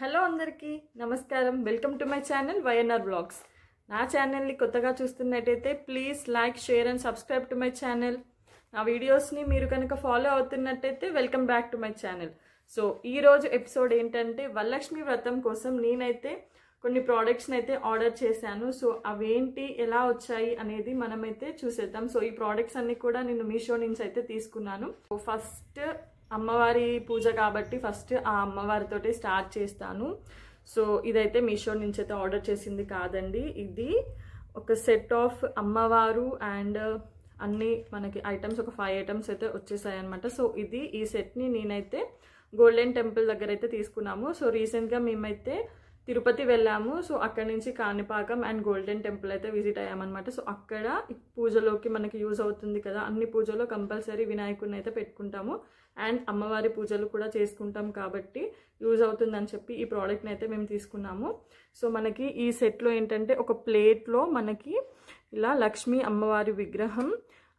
Hello అందరికీ నమస్కారం. Welcome to my channel YNR blogs. నా ఛానల్ని కొత్తగా చూస్తున్నట్టయితే please like, share and subscribe to my channel. నా వీడియోస్ని మీరు కనుక ఫాలో అవుతున్నట్టయితే welcome back to my channel. So ఈరోజు ఎపిసోడ్ ఏంటంటే వరలక్ష్మి వ్రతం కోసం నేనైతే కొన్ని ప్రోడక్ట్స్ని అయితే ఆర్డర్ చేశాను. సో అవేంటి, ఎలా వచ్చాయి అనేది మనమైతే చూసేద్దాం. సో ఈ ప్రోడక్ట్స్ అన్ని కూడా నేను మీషో నుంచి అయితే తీసుకున్నాను. ఫస్ట్ అమ్మవారి పూజ కాబట్టి ఫస్ట్ ఆ అమ్మవారితోటి స్టార్ట్ చేస్తాను. సో ఇదైతే మీషో నుంచి అయితే ఆర్డర్ చేసింది కాదండి. ఇది ఒక సెట్ ఆఫ్ అమ్మవారు అండ్ అన్ని మనకి ఐటమ్స్, ఒక 5 ఐటమ్స్ అయితే వచ్చేసాయి అనమాట. సో ఈ సెట్ని నేనైతే గోల్డెన్ టెంపుల్ దగ్గర అయితే తీసుకున్నాము. సో రీసెంట్గా మేమైతే తిరుపతి వెళ్ళాము. సో అక్కడి నుంచి కాణిపాకం అండ్ గోల్డెన్ టెంపుల్ అయితే విజిట్ అయ్యామన్నమాట. సో అక్కడ పూజలోకి మనకి యూజ్ అవుతుంది కదా, అన్ని పూజలో కంపల్సరీ వినాయకుడిని అయితే పెట్టుకుంటాము అండ్ అమ్మవారి పూజలు కూడా చేసుకుంటాం కాబట్టి యూజ్ అవుతుందని చెప్పి ఈ ప్రోడక్ట్ని అయితే మేము తీసుకున్నాము. సో మనకి ఈ సెట్లో ఏంటంటే ఒక ప్లేట్లో మనకి ఇలా లక్ష్మీ అమ్మవారి విగ్రహం,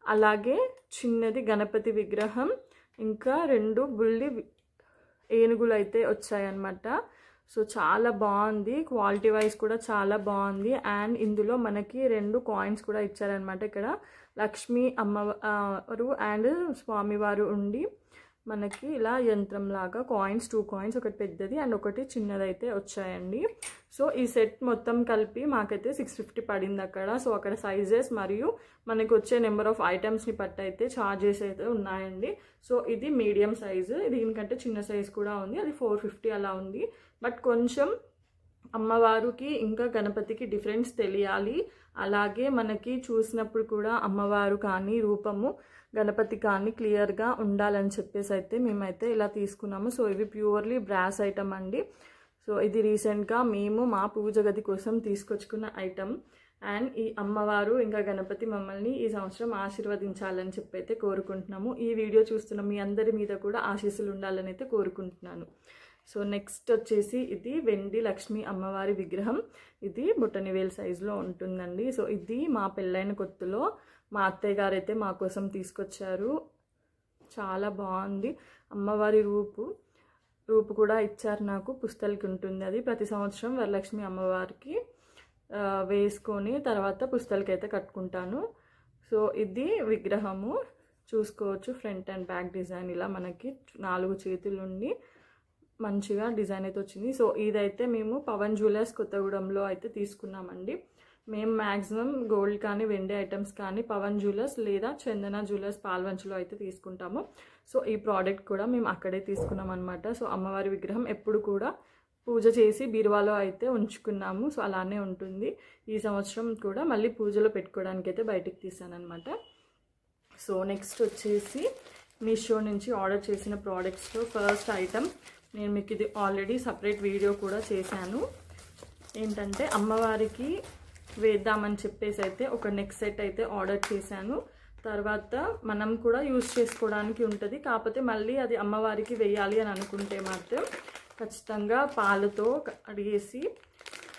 అలాగే చిన్నది గణపతి విగ్రహం, ఇంకా 2 బుల్లి ఏనుగులు అయితే వచ్చాయన్నమాట. సో చాలా బాగుంది, క్వాలిటీ వైజ్ కూడా చాలా బాగుంది. అండ్ ఇందులో మనకి 2 కాయిన్స్ కూడా ఇచ్చారనమాట. ఇక్కడ లక్ష్మీ అమ్మవారు అండ్ స్వామివారు ఉండి మనకి ఇలా యంత్రం లాగా కాయిన్స్, 2 కాయిన్స్, ఒకటి పెద్దది అండ్ ఒకటి చిన్నదైతే వచ్చాయండి. సో ఈ సెట్ మొత్తం కలిపి మాకైతే 650 పడింది అక్కడ. సో అక్కడ సైజెస్ మరియు మనకి వచ్చే నెంబర్ ఆఫ్ ఐటమ్స్ని బట్టి అయితే ఛార్జెస్ అయితే ఉన్నాయండి. సో ఇది మీడియం సైజు, దీనికంటే చిన్న సైజు కూడా ఉంది, అది 450 అలా ఉంది. బట్ కొంచెం అమ్మవారికి ఇంకా గణపతికి డిఫరెన్స్ తెలియాలి, అలాగే మనకి చూసినప్పుడు కూడా అమ్మవారు కానీ రూపము గణపతి కానీ క్లియర్గా ఉండాలని చెప్పేసి అయితే మేమైతే ఇలా తీసుకున్నాము. సో ఇవి ప్యూర్లీ బ్రాస్ ఐటమ్ అండి. సో ఇది రీసెంట్గా మేము మా పూజ గది కోసం తీసుకొచ్చుకున్న ఐటమ్. అండ్ ఈ అమ్మవారు ఇంకా గణపతి మమ్మల్ని ఈ సంవత్సరం ఆశీర్వదించాలని చెప్పి అయితే కోరుకుంటున్నాము. ఈ వీడియో చూస్తున్న మీ అందరి మీద కూడా ఆశీస్సులు ఉండాలని అయితే కోరుకుంటున్నాను. సో నెక్స్ట్ వచ్చేసి ఇది వెండి లక్ష్మీ అమ్మవారి విగ్రహం. ఇది బొటనివేల్ సైజులో ఉంటుందండి. సో ఇది మా పెళ్ళైన కొత్తలో మా అత్తయ్య గారు అయితే మా కోసం తీసుకొచ్చారు. చాలా బాగుంది. అమ్మవారి రూపు కూడా ఇచ్చారు నాకు. పుస్తలకి ఉంటుంది అది. ప్రతి సంవత్సరం వరలక్ష్మి అమ్మవారికి వేసుకొని తర్వాత పుస్తలకి అయితే కట్టుకుంటాను. సో ఇది విగ్రహము చూసుకోవచ్చు, ఫ్రంట్ అండ్ బ్యాక్ డిజైన్ ఇలా మనకి 4 చేతులు ఉండి మంచిగా డిజైన్ అయితే వచ్చింది. సో ఇదైతే మేము పవన్ జ్యువెలర్స్ కొత్తగూడెంలో అయితే తీసుకున్నామండి. మేము మ్యాక్సిమం గోల్డ్ కానీ వెండి ఐటమ్స్ కానీ పవన్ జ్యువెలర్స్ లేదా చందన జ్యువెలర్స్ పాల్వంచులో అయితే తీసుకుంటాము. సో ఈ ప్రోడక్ట్ కూడా మేము అక్కడే తీసుకున్నాం అనమాట. సో అమ్మవారి విగ్రహం ఎప్పుడు కూడా పూజ చేసి బీరువాలో అయితే ఉంచుకున్నాము. సో అలానే ఉంటుంది. ఈ సంవత్సరం కూడా మళ్ళీ పూజలో పెట్టుకోవడానికి అయితే బయటికి తీసానమాట. సో నెక్స్ట్ వచ్చేసి మీషో నుంచి ఆర్డర్ చేసిన ప్రోడక్ట్స్లో ఫస్ట్ ఐటమ్, నేను మీకు ఇది ఆల్రెడీ సపరేట్ వీడియో కూడా చేశాను. ఏంటంటే అమ్మవారికి వేద్దామని చెప్పేసి అయితే ఒక నెక్ సెట్ అయితే ఆర్డర్ చేశాను. తర్వాత మనం కూడా యూజ్ చేసుకోవడానికి ఉంటుంది, కాకపోతే మళ్ళీ అది అమ్మవారికి వేయాలి అని అనుకుంటే మాత్రం ఖచ్చితంగా పాలతో కడిగేసి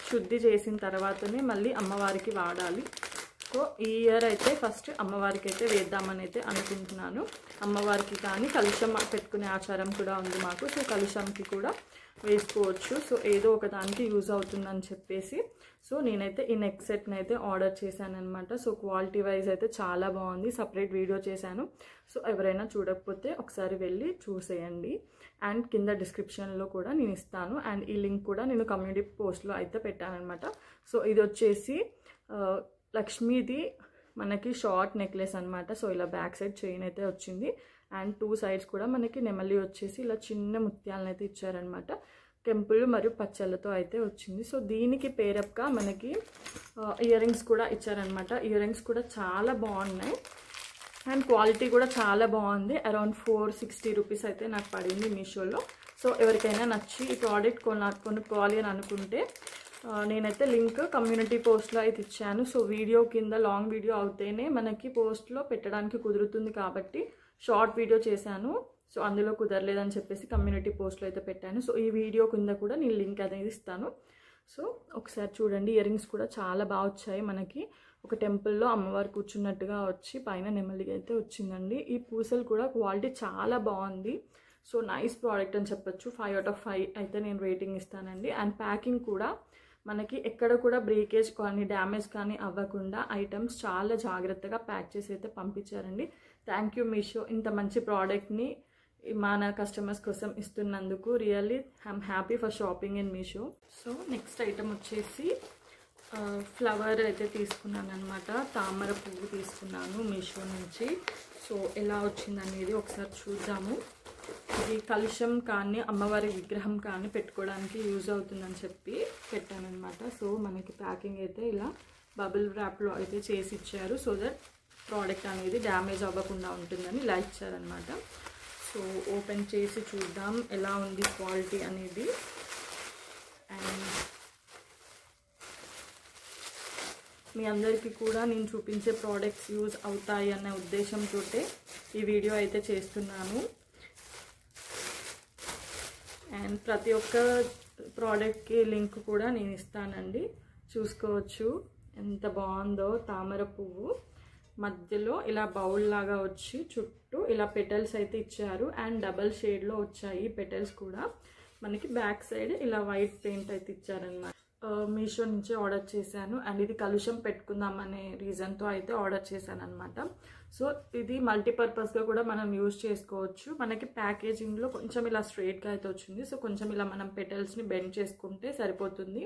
శుద్ధి చేసిన తర్వాతనే మళ్ళీ అమ్మవారికి వాడాలి. సో ఈ ఇయర్ అయితే ఫస్ట్ అమ్మవారికి అయితే వేద్దామని అయితే అనుకుంటున్నాను. అమ్మవారికి కానీ కలుషం పెట్టుకునే ఆచారం కూడా ఉంది మాకు. సో కలుషంకి కూడా వేసుకోవచ్చు. సో ఏదో ఒక దానికి యూజ్ అవుతుందని చెప్పేసి సో నేనైతే ఈ నెక్ సెట్ని అయితే ఆర్డర్ చేశాను అనమాట. సో క్వాలిటీ వైజ్ అయితే చాలా బాగుంది. సపరేట్ వీడియో చేశాను. సో ఎవరైనా చూడకపోతే ఒకసారి వెళ్ళి చూసేయండి. అండ్ కింద డిస్క్రిప్షన్లో కూడా నేను ఇస్తాను. అండ్ ఈ లింక్ కూడా నేను కమ్యూనిటీ పోస్ట్లో అయితే పెట్టానమాట. సో ఇది వచ్చేసి లక్ష్మీది మనకి షార్ట్ నెక్లెస్ అనమాట. సో ఇలా బ్యాక్ సైడ్ చైన్ అయితే వచ్చింది అండ్ 2 సైడ్స్ కూడా మనకి నెమలి వచ్చేసి ఇలా చిన్న ముత్యాలను అయితే ఇచ్చారనమాట. కెంపులు మరియు పచ్చళ్ళతో అయితే వచ్చింది. సో దీనికి పేరప్గా మనకి ఇయర్ రింగ్స్ కూడా ఇచ్చారనమాట. ఇయర్ రింగ్స్ కూడా చాలా బాగున్నాయి అండ్ క్వాలిటీ కూడా చాలా బాగుంది. అరౌండ్ 460 రూపీస్ అయితే నాకు పడింది మీషోలో. సో ఎవరికైనా నచ్చి ఈ ప్రోడక్ట్ కొనుక్కోవాలి అని అనుకుంటే నేనైతే లింక్ కమ్యూనిటీ పోస్ట్లో అయితే ఇచ్చాను. సో వీడియో కింద లాంగ్ వీడియో అవుతేనే మనకి పోస్ట్లో పెట్టడానికి కుదురుతుంది కాబట్టి షార్ట్ వీడియో చేశాను. సో అందులో కుదరలేదని చెప్పేసి కమ్యూనిటీ పోస్ట్లో అయితే పెట్టాను. సో ఈ వీడియో కింద కూడా నేను లింక్ అనేది ఇస్తాను. సో ఒకసారి చూడండి. ఇయర్ రింగ్స్ కూడా చాలా బాగా వచ్చాయి. మనకి ఒక టెంపుల్లో అమ్మవారు కూర్చున్నట్టుగా వచ్చి పైన నెమలిగా అయితే వచ్చిందండి. ఈ పూసలు కూడా క్వాలిటీ చాలా బాగుంది. సో నైస్ ప్రోడక్ట్ అని చెప్పొచ్చు. 5 out of 5 అయితే నేను రేటింగ్ ఇస్తానండి. అండ్ ప్యాకింగ్ కూడా మనకి ఎక్కడ కూడా బ్రేకేజ్ కానీ డ్యామేజ్ కానీ అవ్వకుండా ఐటమ్స్ చాలా జాగ్రత్తగా ప్యాక్ చేసి అయితే పంపించారండి. థ్యాంక్ యూ మీషో, ఇంత మంచి ప్రోడక్ట్ని మన కస్టమర్స్ కోసం ఇస్తున్నందుకు. Really I'm happy for shopping in Meesho. So next item వచ్చేసి ఫ్లవర్ అయితే తీసుకున్నాను అనమాట. తామర పువ్వు తీసుకున్నాను మీషో నుంచి. సో ఎలా వచ్చిందనేది ఒకసారి చూద్దాము. ఇది కలుషం కానీ అమ్మవారి విగ్రహం కానీ పెట్టుకోవడానికి యూజ్ అవుతుందని చెప్పి పెట్టానమాట. సో మనకి ప్యాకింగ్ అయితే ఇలా బబుల్ ర్యాప్లో అయితే చేసి ఇచ్చారు. సో దట్ ప్రోడక్ట్ అనేది డ్యామేజ్ అవ్వకుండా ఉంటుందని ఇలా ఇచ్చారనమాట. సో ఓపెన్ చేసి చూద్దాం ఎలా ఉంది క్వాలిటీ అనేది. అండ్ మీ అందరికీ కూడా నేను చూపించే ప్రోడక్ట్స్ యూజ్ అవుతాయి అనే ఉద్దేశంతో ఈ వీడియో అయితే చేస్తున్నాను. అండ్ ప్రతి ఒక్క ప్రోడక్ట్కి లింక్ కూడా నేను ఇస్తానండి, చూసుకోవచ్చు. ఎంత బాగుందో తామర పువ్వు మధ్యలో ఇలా బౌల్ లాగా వచ్చి చుట్టూ ఇలా పెటల్స్ అయితే ఇచ్చారు. అండ్ డబల్ షేడ్లో వచ్చాయి పెటల్స్ కూడా. మనకి బ్యాక్ సైడ్ ఇలా వైట్ పెయింట్ అయితే ఇచ్చారనమాట. మీషో నుంచి ఆర్డర్ చేశాను. అండ్ ఇది కలుషం పెట్టుకుందాం అనే రీజన్తో అయితే ఆర్డర్ చేశాను అనమాట. సో ఇది మల్టీపర్పస్గా కూడా మనం యూజ్ చేసుకోవచ్చు. మనకి ప్యాకేజింగ్లో కొంచెం ఇలా స్ట్రైట్గా అయితే వచ్చింది. సో కొంచెం ఇలా మనం పెటల్స్ని బెండ్ చేసుకుంటే సరిపోతుంది.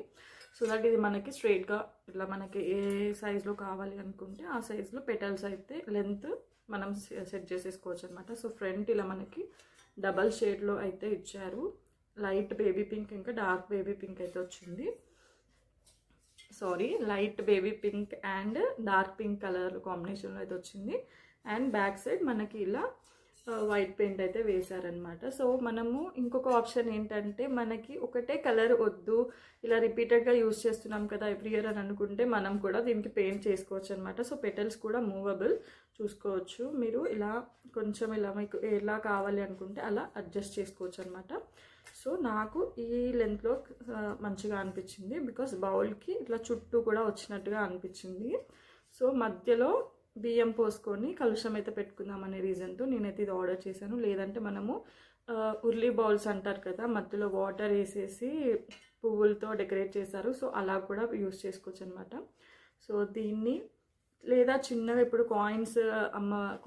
సో దట్ ఇది మనకి స్ట్రైట్గా ఇట్లా మనకి ఏ సైజులో కావాలి అనుకుంటే ఆ సైజులో పెటల్స్ అయితే లెంత్ మనం సెట్ చేసేసుకోవచ్చు అనమాట. సో ఫ్రంట్ ఇలా మనకి డబల్ షేడ్లో అయితే ఇచ్చారు. లైట్ బేబీ పింక్ ఇంకా డార్క్ బేబీ పింక్ అయితే వచ్చింది. Sorry, light baby pink and dark pink colour కాంబినేషన్లో అయితే వచ్చింది. అండ్ బ్యాక్ సైడ్ మనకి ఇలా వైట్ పెయింట్ అయితే వేశారనమాట. సో మనము ఇంకొక ఆప్షన్ ఏంటంటే మనకి ఒకటే కలర్ వద్దు, ఇలా రిపీటెడ్గా యూజ్ చేస్తున్నాం కదా ఎవ్రీ ఇయర్ అని అనుకుంటే మనం కూడా దీనికి పెయింట్ చేసుకోవచ్చు అనమాట. సో పెటల్స్ కూడా మూవబుల్, చూసుకోవచ్చు మీరు. ఇలా కొంచెం ఇలా మీకు ఎలా కావాలి అనుకుంటే అలా అడ్జస్ట్ చేసుకోవచ్చు అనమాట. సో నాకు ఈ లెంత్లో మంచిగా అనిపించింది, బికాస్ బౌల్కి ఇట్లా చుట్టూ కూడా వచ్చినట్టుగా అనిపించింది. సో మధ్యలో బియ్యం పోసుకొని కలుషం అయితే పెట్టుకుందాం అనే రీజన్తో నేనైతే ఇది ఆర్డర్ చేశాను. లేదంటే మనము ఉర్లీ బౌల్స్ అంటారు కదా, మధ్యలో వాటర్ వేసేసి పువ్వులతో డెకరేట్ చేశారు. సో అలా కూడా యూస్ చేసుకోవచ్చు అనమాట. సో దీన్ని లేదా చిన్నగా ఇప్పుడు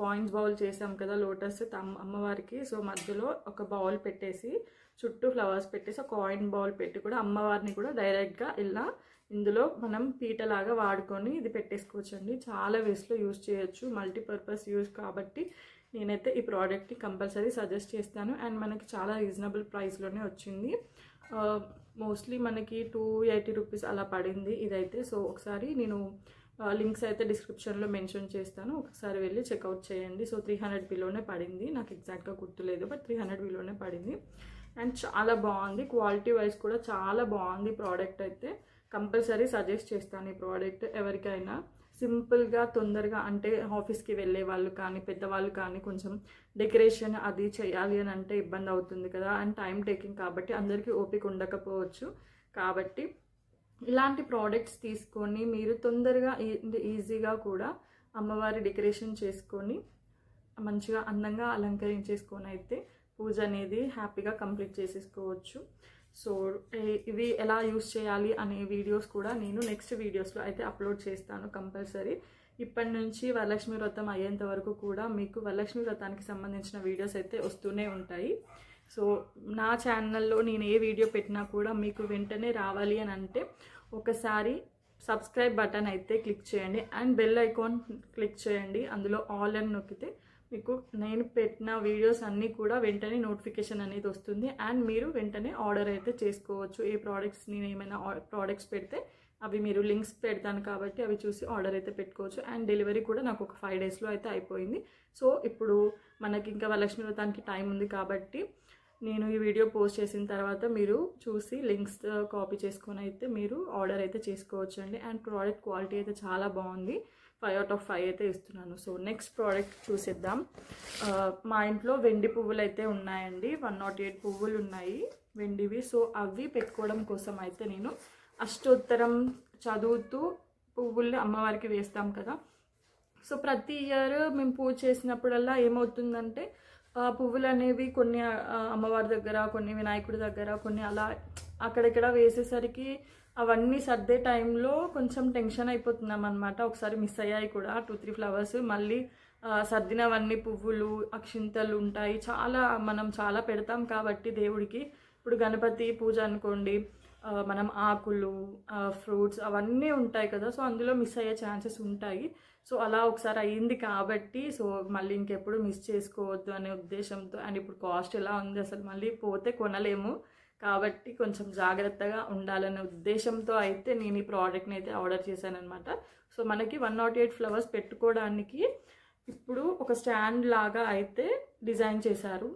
కాయిన్స్ బౌల్ చేసాం కదా లోటస్ అమ్మవారికి. సో మధ్యలో ఒక బౌల్ పెట్టేసి చుట్టూ ఫ్లవర్స్ పెట్టేసి ఒక కాయిన్ బౌల్ పెట్టి కూడా అమ్మవారిని కూడా డైరెక్ట్గా ఇలా ఇందులో మనం పీటలాగా వాడుకొని ఇది పెట్టేసుకోవచ్చండి. చాలా వేస్ట్లో యూజ్ చేయొచ్చు, మల్టీపర్పస్ యూజ్ కాబట్టి నేనైతే ఈ ప్రోడక్ట్ని కంపల్సరీ సజెస్ట్ చేస్తాను. అండ్ మనకి చాలా రీజనబుల్ ప్రైస్లోనే వచ్చింది. మోస్ట్లీ మనకి 280 రూపీస్ అలా పడింది ఇదైతే. సో ఒకసారి నేను లింక్స్ అయితే డిస్క్రిప్షన్లో మెన్షన్ చేస్తాను, ఒకసారి వెళ్ళి చెక్అవుట్ చేయండి. సో 300 బిలోనే పడింది, నాకు ఎగ్జాక్ట్గా గుర్తులేదు, బట్ 300 బిలోనే పడింది. అండ్ చాలా బాగుంది, క్వాలిటీ వైజ్ కూడా చాలా బాగుంది ప్రోడక్ట్ అయితే. కంపల్సరీ సజెస్ట్ చేస్తాను ఈ ప్రోడక్ట్ ఎవరికైనా. సింపుల్గా తొందరగా అంటే ఆఫీస్కి వెళ్ళే వాళ్ళు కానీ పెద్దవాళ్ళు కానీ కొంచెం డెకరేషన్ అది చేయాలి అని అంటే ఇబ్బంది అవుతుంది కదా, అండ్ టైం టేకింగ్ కాబట్టి అందరికీ ఓపిక ఉండకపోవచ్చు. కాబట్టి ఇలాంటి ప్రోడక్ట్స్ తీసుకొని మీరు తొందరగా ఈజీగా కూడా అమ్మవారి డెకరేషన్ చేసుకొని మంచిగా అందంగా అలంకరించేసుకొని అయితే పూజ అనేది హ్యాపీగా కంప్లీట్ చేసేసుకోవచ్చు. సో ఇవి ఎలా యూస్ చేయాలి అనే వీడియోస్ కూడా నేను నెక్స్ట్ వీడియోస్లో అయితే అప్లోడ్ చేస్తాను కంపల్సరీ. ఇప్పటి నుంచి వరలక్ష్మి వ్రతం అయ్యేంత వరకు కూడా మీకు వరలక్ష్మి వ్రతానికి సంబంధించిన వీడియోస్ అయితే వస్తూనే ఉంటాయి. సో నా ఛానల్లో నేను ఏ వీడియో పెట్టినా కూడా మీకు వెంటనే రావాలి అని అంటే ఒకసారి సబ్స్క్రైబ్ బటన్ అయితే క్లిక్ చేయండి అండ్ బెల్ ఐకాన్ క్లిక్ చేయండి. అందులో ఆల్ అని నొక్కితే మీకు నేను పెట్టిన వీడియోస్ అన్నీ కూడా వెంటనే నోటిఫికేషన్ అనేది వస్తుంది. అండ్ మీరు వెంటనే ఆర్డర్ అయితే చేసుకోవచ్చు. ఏ ప్రోడక్ట్స్ నేను ఏమైనా ప్రోడక్ట్స్ పెడితే అవి మీరు లింక్స్ పెడతాను కాబట్టి అవి చూసి ఆర్డర్ అయితే పెట్టుకోవచ్చు. అండ్ డెలివరీ కూడా నాకు ఒక 5 డేస్లో అయితే అయిపోయింది. సో ఇప్పుడు మనకి ఇంకా వరలక్ష్మి వ్రతానికి టైం ఉంది కాబట్టి నేను ఈ వీడియో పోస్ట్ చేసిన తర్వాత మీరు చూసి లింక్స్ కాపీ చేసుకొని అయితే మీరు ఆర్డర్ అయితే చేసుకోవచ్చు అండి. అండ్ ప్రోడక్ట్ క్వాలిటీ అయితే చాలా బాగుంది, 5 out of 5 అయితే ఇస్తున్నాను. సో నెక్స్ట్ ప్రోడక్ట్ చూసేద్దాం. మా ఇంట్లో వెండి పువ్వులు అయితే ఉన్నాయండి, 108 పువ్వులు ఉన్నాయి వెండివి. సో అవి పెట్టుకోవడం కోసం అయితే నేను అష్టోత్తరం చదువుతూ పువ్వుల్ని అమ్మవారికి వేస్తాం కదా. సో ప్రతి ఇయర్ మేము పూజ చేసినప్పుడల్లా ఏమవుతుందంటే ఆ పువ్వులు అనేవి కొన్ని అమ్మవారి దగ్గర, కొన్ని వినాయకుడి దగ్గర, కొన్ని అలా అక్కడెక్కడ వేసేసరికి అవన్నీ సర్దే టైంలో కొంచెం టెన్షన్ అయిపోతున్నాం అనమాట. ఒకసారి మిస్ అయ్యాయి కూడా 2-3 ఫ్లవర్స్. మళ్ళీ సర్దినవన్నీ పువ్వులు, అక్షింతలు ఉంటాయి, మనం చాలా పెడతాం కాబట్టి దేవుడికి. ఇప్పుడు గణపతి పూజ అనుకోండి, మనం ఆకులు, ఫ్రూట్స్ అవన్నీ ఉంటాయి కదా, సో అందులో మిస్ అయ్యే ఛాన్సెస్ ఉంటాయి. సో అలా ఒకసారి అయ్యింది కాబట్టి సో మళ్ళీ ఇంకెప్పుడు మిస్ చేసుకోవద్దు అనే ఉద్దేశంతో, అండ్ ఇప్పుడు కాస్ట్ ఎలా ఉంది అసలు మళ్ళీ పోతే కొనలేము కాబట్టి కొంచెం జాగ్రత్తగా ఉండాలనే ఉద్దేశంతో అయితే నేను ఈ ప్రోడక్ట్ని అయితే ఆర్డర్ చేశాను అనమాట. సో మనకి 108 ఫ్లవర్స్ పెట్టుకోవడానికి ఇప్పుడు ఒక స్టాండ్ లాగా అయితే డిజైన్ చేశారు.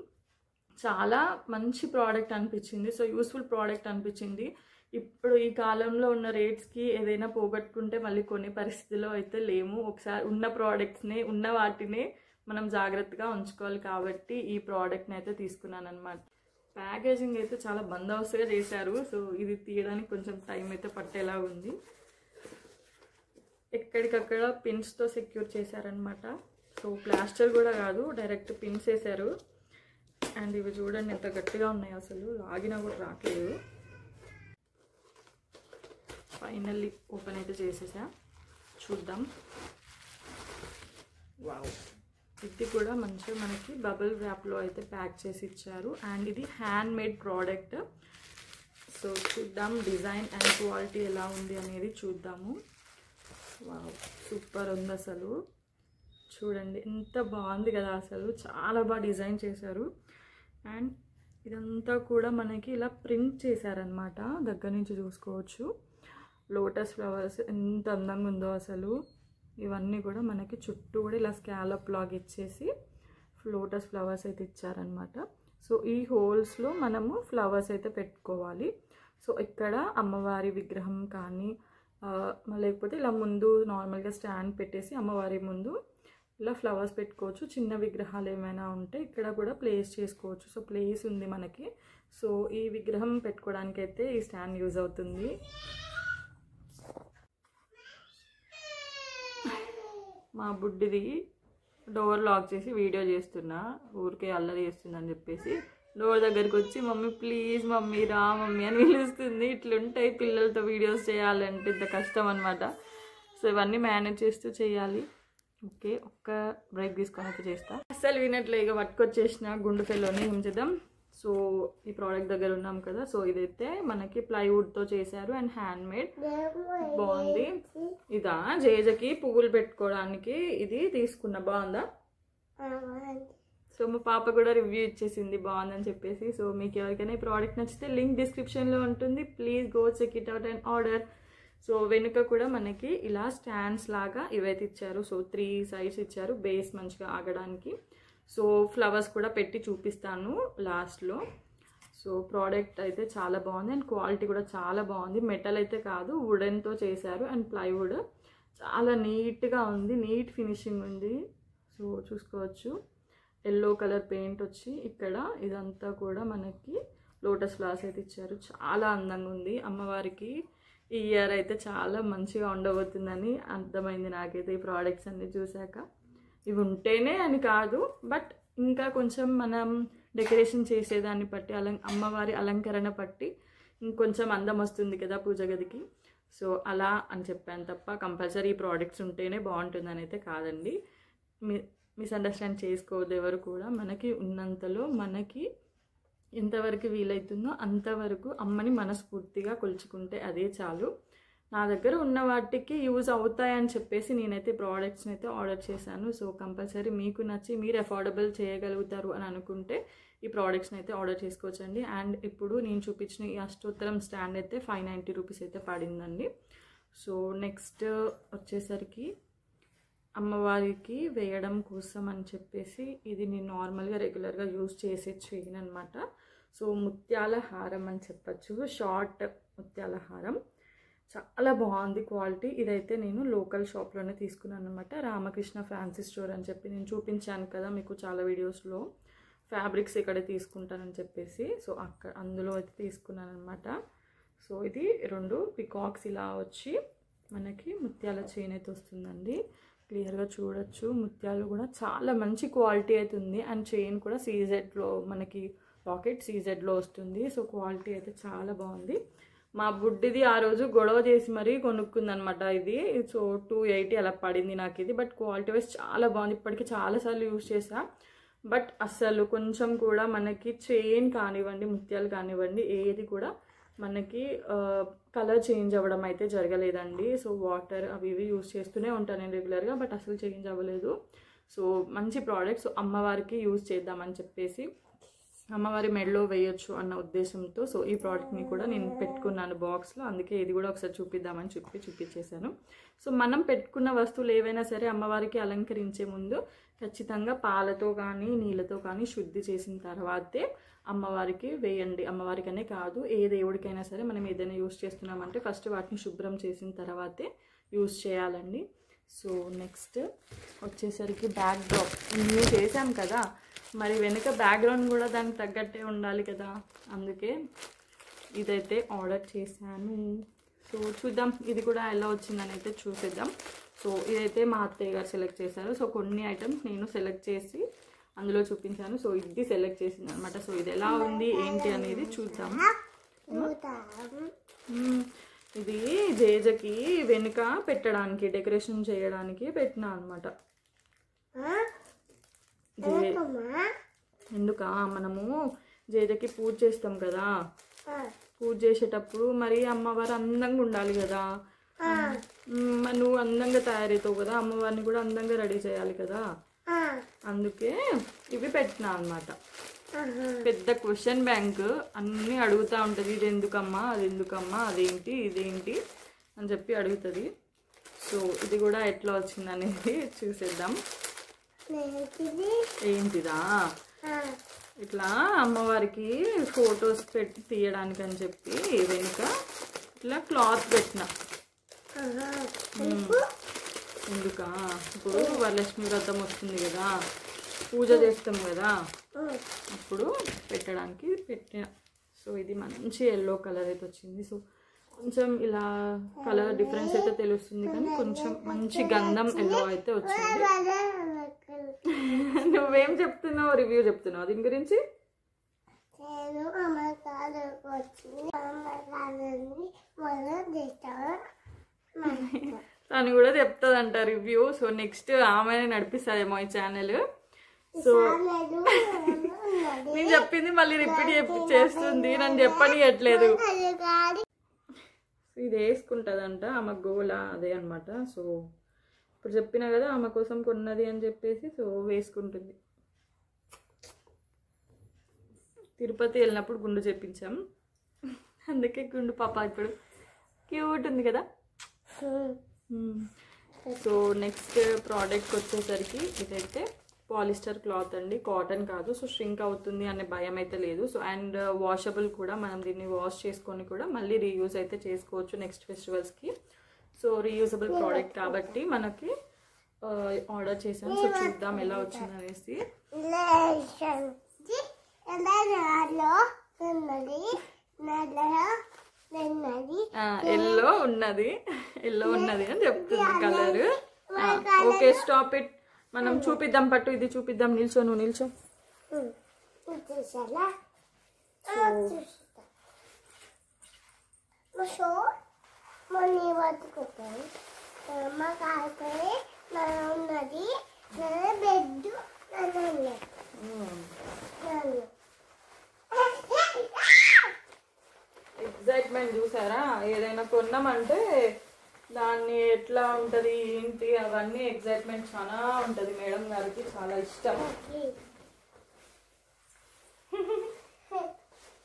చాలా మంచి ప్రోడక్ట్ అనిపించింది. సో యూస్ఫుల్ ప్రోడక్ట్ అనిపించింది. ఇప్పుడు ఈ కాలంలో ఉన్న రేట్స్కి ఏదైనా పోగొట్టుకుంటే మళ్ళీ కొన్ని పరిస్థితుల్లో అయితే లేము. ఒకసారి ఉన్న ప్రోడక్ట్స్ని, ఉన్న వాటినే మనం జాగ్రత్తగా ఉంచుకోవాలి కాబట్టి ఈ ప్రోడక్ట్ని అయితే తీసుకున్నాను అనమాట. ప్యాకేజింగ్ అయితే చాలా బందోబస్తుగా చేశారు. సో ఇది తీయడానికి కొంచెం టైం అయితే పట్టేలా ఉంది. ఎక్కడికక్కడ పిన్స్తో సెక్యూర్ చేశారనమాట. సో ప్లాస్టర్ కూడా కాదు, డైరెక్ట్ పిన్స్ వేశారు. అండ్ ఇవి చూడండి ఎంత గట్టిగా ఉన్నాయి, అసలు లాగినా కూడా రావట్లేదు. ఫైనల్లీ ఓపెన్ అయితే చేసేసా, చూద్దాం. వావ్, ఇది కూడా మంచిగా మనకి బబుల్ ర్యాప్లో అయితే ప్యాక్ చేసి ఇచ్చారు. అండ్ ఇది హ్యాండ్ మేడ్ ప్రోడక్ట్. సో చూద్దాం డిజైన్ అండ్ క్వాలిటీ ఎలా ఉంది అనేది చూద్దాము. వావ్, సూపర్ ఉంది అసలు. చూడండి ఎంత బాగుంది కదా, అసలు చాలా బాగా డిజైన్ చేశారు. అండ్ ఇదంతా కూడా మనకి ఇలా ప్రింట్ చేశారనమాట, దగ్గర నుంచి చూసుకోవచ్చు. లోటస్ ఫ్లవర్స్ ఎంత అందంగా ఉందో అసలు. ఇవన్నీ కూడా మనకి చుట్టూ కూడా ఇలా స్కాలప్ లాగా ఇచ్చేసి లోటస్ ఫ్లవర్స్ అయితే ఇచ్చారనమాట. సో ఈ హోల్స్లో మనము ఫ్లవర్స్ అయితే పెట్టుకోవాలి. సో ఇక్కడ అమ్మవారి విగ్రహం కానీ లేకపోతే ఇలా ముందు నార్మల్గా స్టాండ్ పెట్టేసి అమ్మవారి ముందు ఇలా ఫ్లవర్స్ పెట్టుకోవచ్చు. చిన్న విగ్రహాలు ఏమైనా ఉంటే ఇక్కడ కూడా ప్లేస్ చేసుకోవచ్చు. సో ప్లేస్ ఉంది మనకి. సో ఈ విగ్రహం పెట్టుకోవడానికి అయితే ఈ స్టాండ్ యూజ్ అవుతుంది. మా బుడ్డిది డోర్ లాక్ చేసి వీడియో చేస్తున్నా, ఊరికే అల్లరి చేస్తుందని చెప్పేసి డోర్ దగ్గరికి వచ్చి మమ్మీ ప్లీజ్ మమ్మీ రా మమ్మీ అని పిలుస్తుంది. ఇట్లుంటాయి పిల్లలతో వీడియోస్ చేయాలంటే ఇంత కష్టం అనమాట. సో ఇవన్నీ మేనేజ్ చేస్తూ చేయాలి. ఓకే, ఒక్క బ్రేక్ తీసుకొని అయితే చేస్తా. అస్సలు వినట్లే, ఇక పట్టుకొచ్చేసిన గుండు ఫెలోని ఏం చేద్దాం. సో ఈ ప్రోడక్ట్ దగ్గర ఉన్నాం కదా. సో ఇదైతే మనకి ప్లైవుడ్తో చేశారు అండ్ హ్యాండ్ మేడ్, బాగుంది. ఇదా జేజకి పువ్వులు పెట్టుకోవడానికి ఇది తీసుకున్నా, బాగుందా? సో మా పాప కూడా రివ్యూ ఇచ్చేసింది బాగుందని చెప్పేసి. సో మీకు ఎవరికైనా ఈ ప్రోడక్ట్ నచ్చితే లింక్ డిస్క్రిప్షన్లో ఉంటుంది, please go check it out and order. So వెనుక కూడా మనకి ఇలా స్టాండ్స్ లాగా ఇవైతే ఇచ్చారు. సో 3 సైడ్స్ ఇచ్చారు, బేస్ మంచిగా ఆగడానికి. సో ఫ్లవర్స్ కూడా పెట్టి చూపిస్తాను లాస్ట్లో. సో ప్రోడక్ట్ అయితే చాలా బాగుంది అండ్ క్వాలిటీ కూడా చాలా బాగుంది. మెటల్ అయితే కాదు, వుడెన్తో చేశారు అండ్ ప్లైవుడ్. చాలా నీట్గా ఉంది, నీట్ ఫినిషింగ్ ఉంది. సో చూసుకోవచ్చు, ఎల్లో కలర్ పెయింట్ వచ్చి ఇక్కడ ఇదంతా కూడా మనకి లోటస్ ఫ్లవర్స్ అయితే ఇచ్చారు. చాలా అందంగా ఉంది. అమ్మవారికి ఈ ఇయర్ అయితే చాలా మంచిగా ఉండబోతుందని అర్థమైంది నాకైతే ఈ ప్రోడక్ట్స్ అన్ని చూశాక. ఇవి ఉంటేనే అని కాదు, బట్ ఇంకా కొంచెం మనం డెకరేషన్ చేసేదాన్ని బట్టి అమ్మవారి అలంకరణ బట్టి ఇంకొంచెం అందం వస్తుంది కదా పూజ గదికి. సో అలా అని చెప్పాను తప్ప కంపల్సరీ ఈ ప్రోడక్ట్స్ ఉంటేనే బాగుంటుందని అయితే కాదండి. మిస్అండర్స్టాండ్ చేసుకోవద్దు ఎవరు కూడా. మనకి ఉన్నంతలో మనకి ఎంతవరకు వీలవుతుందో అంతవరకు అమ్మని మనస్ఫూర్తిగా కొలుచుకుంటే అదే చాలు. నా దగ్గర ఉన్న వాటికి యూజ్ అవుతాయని చెప్పేసి నేనైతే ప్రోడక్ట్స్ని అయితే ఆర్డర్ చేశాను. సో కంపల్సరీ మీకు నచ్చి మీరు అఫోర్డబుల్ చేయగలుగుతారు అని అనుకుంటే ఈ ప్రోడక్ట్స్ని అయితే ఆర్డర్ చేసుకోవచ్చండి. అండ్ ఇప్పుడు నేను చూపించిన ఈ అష్టోత్తరం స్టాండ్ అయితే 590 రూపీస్ అయితే పడిందండి. సో నెక్స్ట్ వచ్చేసరికి అమ్మవారికి వేయడం కోసం అని చెప్పేసి ఇది నేను నార్మల్గా రెగ్యులర్గా యూజ్ చేసే చైన్ అనమాట. సో ముత్యాల హారం అని చెప్పచ్చు, షార్ట్ ముత్యాల హారం. చాలా బాగుంది క్వాలిటీ. ఇదైతే నేను లోకల్ షాప్లోనే తీసుకున్నాను అనమాట. రామకృష్ణ ఫ్యాన్సీ స్టోర్ అని చెప్పి నేను చూపించాను కదా మీకు చాలా వీడియోస్లో, ఫ్యాబ్రిక్స్ ఇక్కడే తీసుకుంటానని చెప్పేసి. సో అందులో అయితే తీసుకున్నాను అనమాట. సో ఇది 2 పికాక్స్ ఇలా వచ్చి మనకి ముత్యాల చైన్ అయితే వస్తుందండి. క్లియర్గా చూడొచ్చు. ముత్యాలు కూడా చాలా మంచి క్వాలిటీ అయితే ఉంది. అండ్ చైన్ కూడా సీజెడ్లో మనకి లాకెట్ సీజెడ్లో వస్తుంది. సో క్వాలిటీ అయితే చాలా బాగుంది. మా బుడ్డిది ఆ రోజు గొడవ చేసి మరీ కొనుక్కుందనమాట ఇది. సో 280 అలా పడింది నాకు ఇది. బట్ క్వాలిటీ వైజ్ చాలా బాగుంది. ఇప్పటికీ చాలాసార్లు యూజ్ చేసా. బట్ అస్సలు కొంచెం కూడా మనకి చైన్ కానివ్వండి, ముత్యాలు కానివ్వండి, ఏది కూడా మనకి కలర్ చేంజ్ అవ్వడం అయితే జరగలేదండి. సో వాటర్ అవి ఇవి యూజ్ చేస్తూనే ఉంటాను నేను రెగ్యులర్గా. బట్ అసలు చేంజ్ అవ్వలేదు. సో మంచి ప్రోడక్ట్. సో అమ్మవారికి యూజ్ చేద్దామని చెప్పేసి అమ్మవారి మెడలో వేయొచ్చు అన్న ఉద్దేశంతో సో ఈ ప్రోడక్ట్ని కూడా నేను పెట్టుకున్నాను బాక్స్లో. అందుకే ఇది కూడా ఒకసారి చూపిద్దామని చూపించేశాను. సో మనం పెట్టుకున్న వస్తువులు ఏవైనా సరే అమ్మవారికి అలంకరించే ముందు ఖచ్చితంగా పాలతో కానీ నీళ్ళతో కానీ శుద్ధి చేసిన తర్వాతే అమ్మవారికి వేయండి. అమ్మవారికనే కాదు, ఏ దేవుడికైనా సరే మనం ఏదైనా యూజ్ చేస్తున్నామంటే ఫస్ట్ వాటిని శుభ్రం చేసిన తర్వాతే యూజ్ చేయాలండి. సో నెక్స్ట్ వచ్చేసరికి బ్యాక్ డ్రాప్ న్యూ చేసాం కదా, మరి వెనుక బ్యాక్గ్రౌండ్ కూడా దానికి తగ్గట్టే ఉండాలి కదా. అందుకే ఇదైతే ఆర్డర్ చేశాను. సో చూద్దాం ఇది కూడా ఎలా వచ్చిందని అయితే చూసేద్దాం. సో ఇదైతే మా అత్తయ్య గారు సెలెక్ట్ చేశారు. సో కొన్ని ఐటమ్స్ నేను సెలెక్ట్ చేసి అందులో చూపించాను. సో ఇది సెలెక్ట్ చేసింది అనమాట. సో ఇది ఎలా ఉంది ఏంటి అనేది చూద్దాం. ఇది జేజకి వెనుక పెట్టడానికి డెకరేషన్ చేయడానికి పెట్టినా అనమాట. ఎందుక మనము జేజకి పూజ చేస్తాం కదా, పూజ చేసేటప్పుడు మరి అమ్మవారు అందంగా ఉండాలి కదా, నువ్వు అందంగా తయారవుతావు కదా, అమ్మవారిని కూడా అందంగా రెడీ చేయాలి కదా. అందుకే ఇవి పెట్టినా అనమాట. పెద్ద క్వశ్చన్ బ్యాంక్ అన్నీ అడుగుతూ ఉంటుంది. ఇది ఎందుకమ్మా, అది ఎందుకమ్మా, అదేంటి ఇదేంటి అని చెప్పి అడుగుతుంది. సో ఇది కూడా ఎట్లా వచ్చింది అనేది చూసేద్దాం. ఏంటిదా, ఇట్లా అమ్మవారికి ఫొటోస్ తీయడానికి అని చెప్పి వెనుక ఇట్లా క్లాత్ పెట్టిన. ఎందుక ఇప్పుడు వరలక్ష్మి వ్రతం వస్తుంది కదా, పూజ చేస్తాం కదా, అప్పుడు పెట్టడానికి పెట్టిన. సో ఇది మంచి ఎల్లో కలర్ అయితే వచ్చింది. సో కొంచెం ఇలా కలర్ డిఫరెన్స్ అయితే తెలుస్తుంది కానీ కొంచెం మంచి గంధం ఎల్లో అయితే వచ్చింది. నువ్వేం చెప్తున్నావు, రివ్యూ చెప్తున్నావు దీని గురించి? తను కూడా చెప్తుందంట రివ్యూ. సో నెక్స్ట్ ఆమెనే నడిపిస్తుందేమో ఈ ఛానల్. సో నేను చెప్పింది మళ్ళీ రిపీట్ చేస్తుంది, నన్ను చెప్పనియట్లేదు. ఇది వేసుకుంటుందంట ఆమె గోల అదే అనమాట. సో ఇప్పుడు చెప్పినా కదా ఆమె కోసం కొన్నది అని చెప్పేసి సో వేసుకుంటుంది. తిరుపతి వెళ్ళినప్పుడు గుండు చెప్పించాం, అందుకే గుండు పాప ఇప్పుడు క్యూట్ ఉంది కదా. సో నెక్స్ట్ ప్రోడక్ట్కి వచ్చేసరికి ఇదైతే పాలిస్టర్ క్లాత్ అండి, కాటన్ కాదు. సో ష్రింక్ అవుతుంది అనే భయం అయితే లేదు. సో అండ్ వాషబుల్ కూడా, మనం దీన్ని వాష్ చేసుకొని కూడా మళ్ళీ రీయూజ్ అయితే చేసుకోవచ్చు నెక్స్ట్ ఫెస్టివల్స్కి. సో రీయూజబుల్ ప్రోడక్ట్ కాబట్టి మనకి ఆర్డర్ చేసాం. సో చూద్దాం ఎలా వచ్చింది అనేసి. ఎల్లో ఉన్నది అని చెప్తుంది కలర్. ఓకే స్టాప్ ఇట్, మనం చూపిద్దాం. పట్టు ఇది చూపిద్దాం. నిల్చో, నువ్వు నిల్చో. ఎగ్జైట్మెంట్ చూసారా, ఏదైనా కొన్నామంటే దాన్ని ఎట్లా ఉంటుంది ఏంటి అవన్నీ ఎగ్జైట్మెంట్ చాలా ఉంటుంది. మేడం గారికి చాలా ఇష్టం.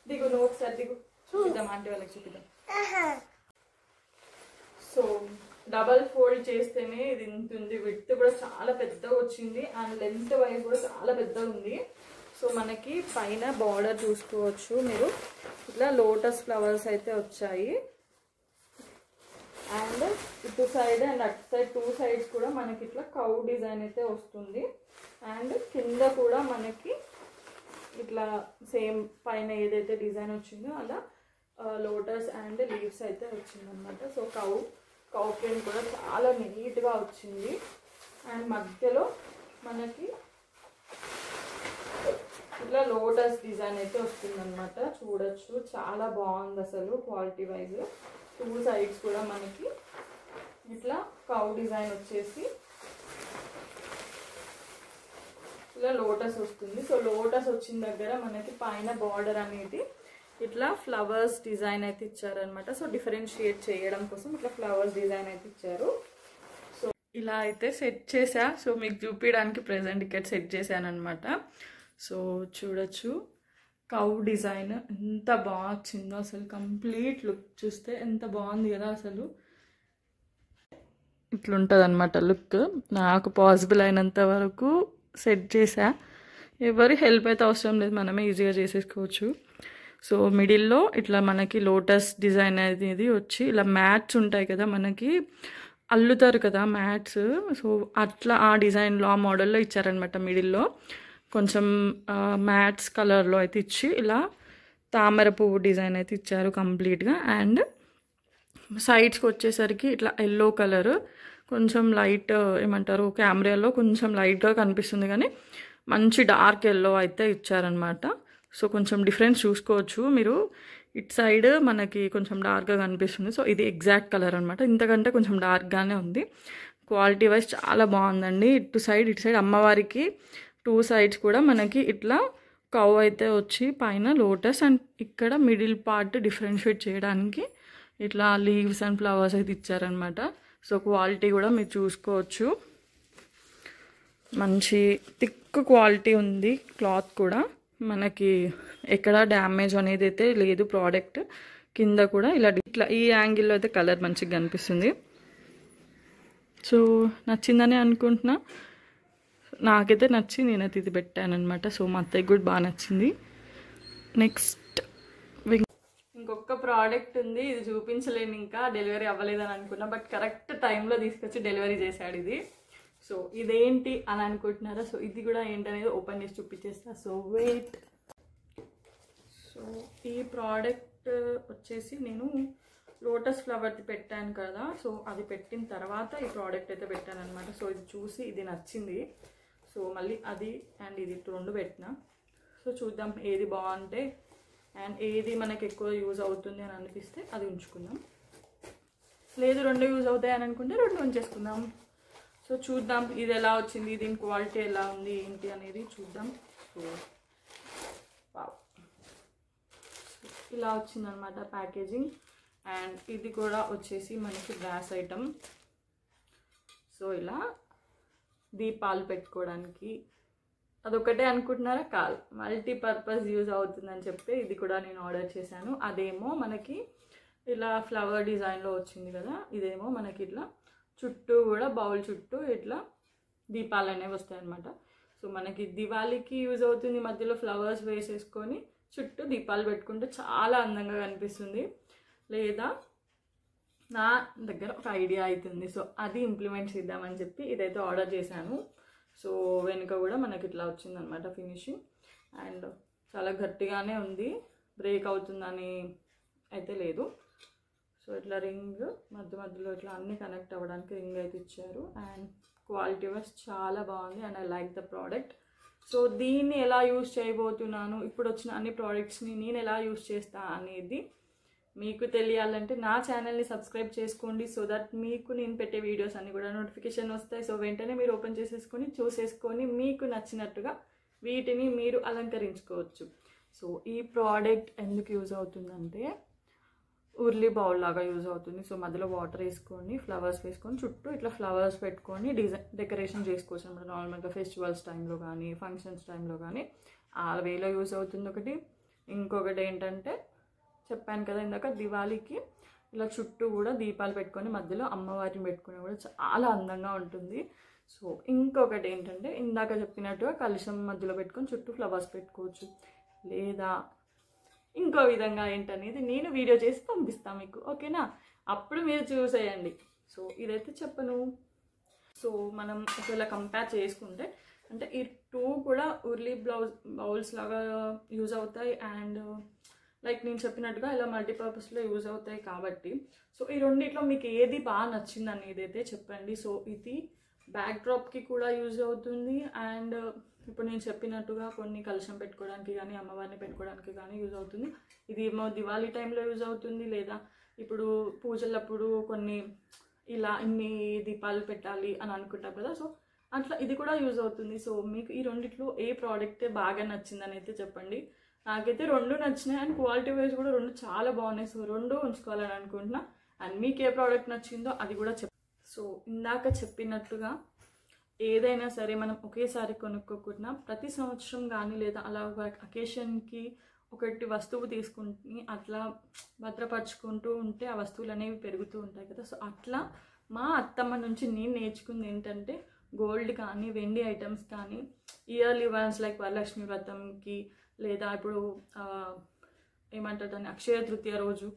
దిగు నువ్వు ఒకసారి దిగు, చూపిద్దాం ఆంటీ వాళ్ళకి చూపిద్దాం. సో డబల్ ఫోల్డ్ చేస్తేనే ఇది ఇంత ఉంది. విడ్త్ కూడా చాలా పెద్దగా వచ్చింది అండ్ లెంత్ వైజ్ కూడా చాలా పెద్దగా ఉంది. సో మనకి పైన బార్డర్ చూసుకోవచ్చు మీరు, ఇట్లా లోటస్ ఫ్లవర్స్ అయితే వచ్చాయి. అండ్ ఇటు సైడ్ అండ్ అటు సైడ్ 2 sides కూడా మనకి ఇట్లా కౌ డిజైన్ అయితే వస్తుంది. అండ్ కింద కూడా మనకి ఇట్లా సేమ్ పైన ఏదైతే డిజైన్ వచ్చిందో అలా లోటస్ అండ్ లీవ్స్ అయితే వచ్చిందనమాట. సో కౌ ప్రింట్ కూడా చాలా నీట్గా వచ్చింది. అండ్ మధ్యలో మనకి ఇట్లా లోటస్ డిజైన్ అయితే వస్తుందన్నమాట. చూడొచ్చు, చాలా బాగుంది అసలు క్వాలిటీ వైజ్. 2 సైడ్స్ కూడా మనకి ఇట్లా కౌ డిజైన్ వచ్చేసి ఇలా లోటస్ వస్తుంది. సో లోటస్ వచ్చిన దగ్గర మనకి పైన బార్డర్ అనేది ఇట్లా ఫ్లవర్స్ డిజైన్ అయితే ఇచ్చారనమాట. సో డిఫరెన్షియేట్ చేయడం కోసం ఇట్లా ఫ్లవర్స్ డిజైన్ అయితే ఇచ్చారు. సో ఇలా అయితే సెట్ చేసా. సో మీకు చూపించడానికి ప్రెజెంట్ ఇక్కడ సెట్ చేశాను అనమాట. సో చూడొచ్చు, కౌ డిజైన్ ఎంత బాగా వచ్చిందో అసలు. కంప్లీట్ లుక్ చూస్తే ఎంత బాగుంది కదా అసలు. ఇట్లుంటుంది అనమాట లుక్. నాకు పాసిబుల్ అయినంత వరకు సెట్ చేసా. ఎవరి హెల్ప్ అయితే అవసరం లేదు, మనమే ఈజీగా చేసేసుకోవచ్చు. సో మిడిల్లో ఇట్లా మనకి లోటస్ డిజైన్ అనేది వచ్చి ఇలా మ్యాట్స్ ఉంటాయి కదా, మనకి అల్లుతారు కదా మ్యాట్స్. సో అట్లా ఆ డిజైన్లో ఆ మోడల్లో ఇచ్చారనమాట. మిడిల్లో కొంచెం మ్యాట్స్ కలర్లో అయితే ఇచ్చి ఇలా తామర పువ్వు డిజైన్ అయితే ఇచ్చారు కంప్లీట్గా. అండ్ సైడ్స్కి వచ్చేసరికి ఇట్లా ఎల్లో కలర్, కొంచెం లైట్ ఏమంటారు, కెమెరాలో కొంచెం లైట్గా కనిపిస్తుంది కానీ మంచి డార్క్ ఎల్లో అయితే ఇచ్చారనమాట. సో కొంచెం డిఫరెన్స్ చూసుకోవచ్చు మీరు. ఇటు సైడ్ మనకి కొంచెం డార్క్గా కనిపిస్తుంది. సో ఇది ఎగ్జాక్ట్ కలర్ అనమాట. ఇంతకంటే కొంచెం డార్క్గానే ఉంది. క్వాలిటీ వైజ్ చాలా బాగుందండి. ఇటు సైడ్ అమ్మవారికి 2 సైడ్స్ కూడా మనకి ఇట్లా కౌ అయితే వచ్చి పైన లోటస్, అండ్ ఇక్కడ మిడిల్ పార్ట్ డిఫరెన్షియేట్ చేయడానికి ఇట్లా లీవ్స్ అండ్ ఫ్లవర్స్ అయితే ఇచ్చారనమాట. సో క్వాలిటీ కూడా మీరు చూసుకోవచ్చు, మంచి థిక్ క్వాలిటీ ఉంది. క్లాత్ కూడా మనకి ఎక్కడ డ్యామేజ్ అనేది అయితే లేదు ప్రోడక్ట్. కింద కూడా ఇట్లా ఈ యాంగిల్లో అయితే కలర్ మంచిగా కనిపిస్తుంది. సో నచ్చిందని అనుకుంటున్నా. నాకైతే నచ్చి నేనైతే ఇది పెట్టానమాట. సో మా అత్తయ్యకి కూడా బాగా నచ్చింది. నెక్స్ట్ ఇంకొక ప్రోడక్ట్ ఉంది, ఇది చూపించలేను, ఇంకా డెలివరీ అవ్వలేదని అనుకున్నా. బట్ కరెక్ట్ టైంలో తీసుకొచ్చి డెలివరీ చేశాడు ఇది. సో ఇదేంటి అని అనుకుంటున్నారా? సో ఇది కూడా ఏంటనేది ఓపెన్ చేసి చూపించేస్తా. So wait. సో ఈ ప్రోడక్ట్ వచ్చేసి నేను లోటస్ ఫ్లవర్ది పెట్టాను కదా, సో అది పెట్టిన తర్వాత ఈ ప్రోడక్ట్ అయితే పెట్టాను అనమాట. సో ఇది చూసి ఇది నచ్చింది. సో మళ్ళీ అది అండ్ ఇది 2 పెట్టిన. సో చూద్దాం ఏది బాగుంటే అండ్ ఏది మనకి ఎక్కువ యూజ్ అవుతుంది అని అనిపిస్తే అది ఉంచుకుందాం. లేదు 2 యూజ్ అవుతాయి అని అనుకుంటే 2 ఉంచేసుకుందాం. సో చూద్దాం ఇది ఎలా వచ్చింది, దీని క్వాలిటీ ఎలా ఉంది ఏంటి అనేది చూద్దాం. సో ఇలా వచ్చిందనమాట ప్యాకేజింగ్. అండ్ ఇది కూడా వచ్చేసి మనకి గ్లాస్ ఐటమ్. సో ఇలా దీపాలు పెట్టుకోవడానికి, అదొకటే అనుకుంటున్నారా? కాదు, మల్టీపర్పస్ యూజ్ అవుతుందని చెప్పి ఇది కూడా నేను ఆర్డర్ చేశాను. అదేమో మనకి ఇలా ఫ్లవర్ డిజైన్లో వచ్చింది కదా, ఇదేమో మనకి ఇట్లా చుట్టూ కూడా బౌల్ చుట్టూ ఇట్లా దీపాలు అనేవి వస్తాయి అన్నమాట. సో మనకి దివాళీకి యూజ్ అవుతుంది. మధ్యలో ఫ్లవర్స్ వేసేసుకొని చుట్టూ దీపాలు పెట్టుకుంటే చాలా అందంగా కనిపిస్తుంది. లేదా నా దగ్గర ఒక ఐడియా అవుతుంది, సో అది ఇంప్లిమెంట్ చేద్దామని చెప్పి ఇదైతే ఆర్డర్ చేశాను. సో వెనుక కూడా మనకి ఇట్లా వచ్చిందనమాట ఫినిషింగ్. అండ్ చాలా గట్టిగానే ఉంది, బ్రేక్ అవుతుందని అయితే లేదు. సో ఇట్లా రింగ్ మధ్యలో ఇట్లా అన్నీ కనెక్ట్ అవ్వడానికి రింగ్ అయితే ఇచ్చారు. అండ్ క్వాలిటీ వైజ్ చాలా బాగుంది and I like the product. So దీన్ని ఎలా యూజ్ చేయబోతున్నాను, ఇప్పుడు వచ్చిన అన్ని ప్రోడక్ట్స్ని నేను ఎలా యూజ్ చేస్తా అనేది మీకు తెలియాలంటే నా ఛానల్ని సబ్స్క్రైబ్ చేసుకోండి. సో దట్ మీకు నేను పెట్టే వీడియోస్ అన్నీ కూడా నోటిఫికేషన్ వస్తాయి. సో వెంటనే మీరు ఓపెన్ చేసేసుకొని చూసేసుకొని మీకు నచ్చినట్టుగా వీటిని మీరు అలంకరించుకోవచ్చు. సో ఈ ప్రోడక్ట్ ఎందుకు యూజ్ అవుతుందంటే ఉర్లీ బౌల్ లాగా యూజ్ అవుతుంది. సో మధ్యలో వాటర్ వేసుకొని ఫ్లవర్స్ వేసుకొని చుట్టూ ఇట్లా ఫ్లవర్స్ పెట్టుకొని డెకరేషన్ చేసుకోవచ్చు అనమాట. నార్మల్గా ఫెస్టివల్స్ టైంలో కానీ ఫంక్షన్స్ టైంలో కానీ ఆ వేలో యూజ్ అవుతుంది ఒకటి. ఇంకొకటి ఏంటంటే చెప్పాను కదా ఇందాక, దివాళీకి ఇలా చుట్టూ కూడా దీపాలు పెట్టుకొని మధ్యలో అమ్మవారిని పెట్టుకుని కూడా చాలా అందంగా ఉంటుంది. సో ఇంకొకటి ఏంటంటే ఇందాక చెప్పినట్టుగా కలశం మధ్యలో పెట్టుకొని చుట్టూ ఫ్లవర్స్ పెట్టుకోవచ్చు. లేదా ఇంకో విధంగా ఏంటనేది నేను వీడియో చేసి పంపిస్తాను మీకు, ఓకేనా? అప్పుడు మీరు చూసేయండి. సో ఇదైతే చెప్పను. సో మనం ఒకవేళ కంపేర్ చేసుకుంటే అంటే ఈ 2 కూడా ఉర్లీ బౌల్స్ లాగా యూజ్ అవుతాయి. అండ్ లైక్ నేను చెప్పినట్టుగా ఇలా మల్టీపర్పస్లో యూజ్ అవుతాయి కాబట్టి సో ఈ రెండిట్లో మీకు ఏది బాగా నచ్చింది అనేది అయితే చెప్పండి. సో ఇది బ్యాక్ డ్రాప్కి కూడా యూజ్ అవుతుంది. అండ్ ఇప్పుడు నేను చెప్పినట్టుగా కొన్ని కలశం పెట్టుకోవడానికి కానీ అమ్మవారిని పెట్టుకోవడానికి కానీ యూజ్ అవుతుంది. ఇది ఏమో దివాళీ టైంలో యూజ్ అవుతుంది, లేదా ఇప్పుడు పూజలప్పుడు కొన్ని ఇలా ఇన్ని దీపాలు పెట్టాలి అని అనుకుంటాం కదా, సో అట్లా ఇది కూడా యూజ్ అవుతుంది. సో మీకు ఈ రెండిట్లో ఏ ప్రోడక్ట్ బాగా నచ్చిందని అయితే చెప్పండి. నాకైతే రెండు నచ్చినాయి అండ్ క్వాలిటీ వైజ్ కూడా రెండు చాలా బాగున్నాయి. సో రెండు ఉంచుకోవాలని అనుకుంటున్నా. అండ్ మీకు ఏ ప్రోడక్ట్ నచ్చిందో అది కూడా సో ఇందాక చెప్పినట్టుగా ఏదైనా సరే మనం ఒకేసారి కొనుక్కోకుండా ప్రతి సంవత్సరం కానీ లేదా అలా ఒక అకేషన్కి ఒకటి వస్తువు తీసుకుని అట్లా భద్రపరుచుకుంటూ ఉంటే ఆ వస్తువులు అనేవి పెరుగుతూ ఉంటాయి కదా. సో అట్లా మా అత్తమ్మ నుంచి నేను నేర్చుకుంది ఏంటంటే గోల్డ్ కానీ వెండి ఐటమ్స్ కానీ ఇయర్లీ వన్స్ లైక్ వరలక్ష్మి వ్రతంకి లేదా ఇప్పుడు ఏమంటారు దాన్ని అక్షయ తృతీయ రోజు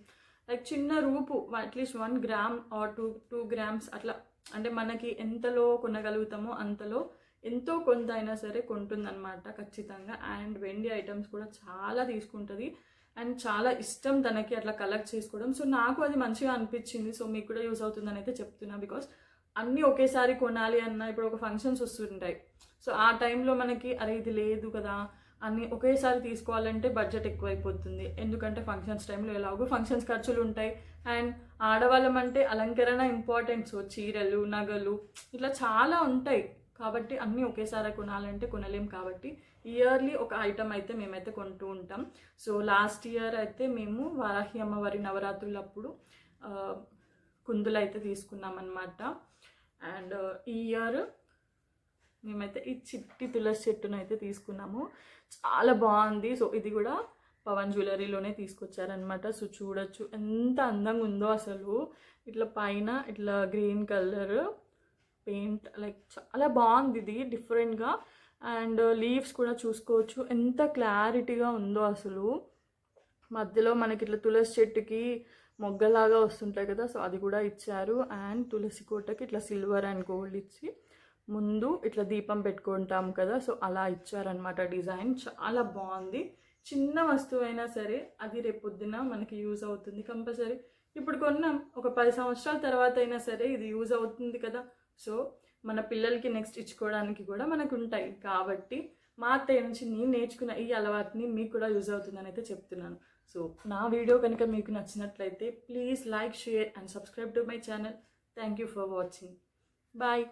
లైక్ చిన్న రూపు అట్లీస్ట్ 1 గ్రామ్ ఆర్ 2 గ్రామ్స్ అట్లా, అంటే మనకి ఎంతలో కొనగలుగుతామో అంతలో ఎంతో కొంత అయినా సరే కొంటుందన్నమాట ఖచ్చితంగా. అండ్ వెండి ఐటమ్స్ కూడా చాలా తీసుకుంటుంది అండ్ చాలా ఇష్టం తనకి అట్లా కలెక్ట్ చేసుకోవడం. సో నాకు అది మంచిగా అనిపించింది. సో మీకు కూడా యూజ్ అవుతుందని అయితే చెప్తున్నా. బికాస్ అన్నీ ఒకేసారి కొనాలి అన్న ఇప్పుడు ఒక ఫంక్షన్స్ వస్తుంటాయి. సో ఆ టైంలో మనకి అరే ఇది లేదు కదా అన్నీ ఒకేసారి తీసుకోవాలంటే బడ్జెట్ ఎక్కువైపోతుంది. ఎందుకంటే ఫంక్షన్స్ టైంలో ఎలాగో ఫంక్షన్స్ ఖర్చులు ఉంటాయి. అండ్ ఆడవాళ్ళం అంటే అలంకరణ ఇంపార్టెంట్. సో చీరలు నగలు ఇట్లా చాలా ఉంటాయి కాబట్టి అన్నీ ఒకేసారి కొనాలంటే కొనలేం. కాబట్టి ఇయర్లీ ఒక ఐటమ్ అయితే మేమైతే కొంటూ ఉంటాం. సో లాస్ట్ ఇయర్ అయితే మేము వారాహి అమ్మవారి నవరాత్రులప్పుడు కుందులు అయితే తీసుకున్నాం అన్నమాట. అండ్ ఈ ఇయర్ మేమైతే ఈ చిట్టి తులసి చెట్టును అయితే తీసుకున్నాము. చాలా బాగుంది. సో ఇది కూడా పవన్ జ్యువెలరీలోనే తీసుకొచ్చారనమాట. సో చూడొచ్చు ఎంత అందంగా ఉందో అసలు. ఇట్లా పైన ఇట్లా గ్రీన్ కలర్ పెయింట్ లైక్ చాలా బాగుంది ఇది డిఫరెంట్గా. అండ్ లీవ్స్ కూడా చూసుకోవచ్చు ఎంత క్లారిటీగా ఉందో అసలు. మధ్యలో మనకి ఇట్లా తులసి చెట్టుకి మొగ్గలాగా వస్తుంటాయి కదా, సో అది కూడా ఇచ్చారు. అండ్ తులసి కోటకి ఇట్లా సిల్వర్ అండ్ గోల్డ్ ఇచ్చి ముందు ఇట్లా దీపం పెట్టుకుంటాం కదా, సో అలా ఇచ్చారనమాట. డిజైన్ చాలా బాగుంది. చిన్న వస్తువు అయినా సరే అది రేపొద్దున మనకి యూజ్ అవుతుంది కంపల్సరీ. ఇప్పుడు కొన్నాం ఒక 10 సంవత్సరాల తర్వాత అయినా సరే ఇది యూజ్ అవుతుంది కదా. సో మన పిల్లలకి నెక్స్ట్ ఇచ్చుకోవడానికి కూడా మనకు ఉంటాయి. కాబట్టి మా అత్తయ్య నుంచి నేను నేర్చుకున్న ఈ అలవాటుని మీకు కూడా యూజ్ అవుతుందని అయితే చెప్తున్నాను. సో నా వీడియో కనుక మీకు నచ్చినట్లయితే please like, share and subscribe to my channel. Thank you for watching. Bye.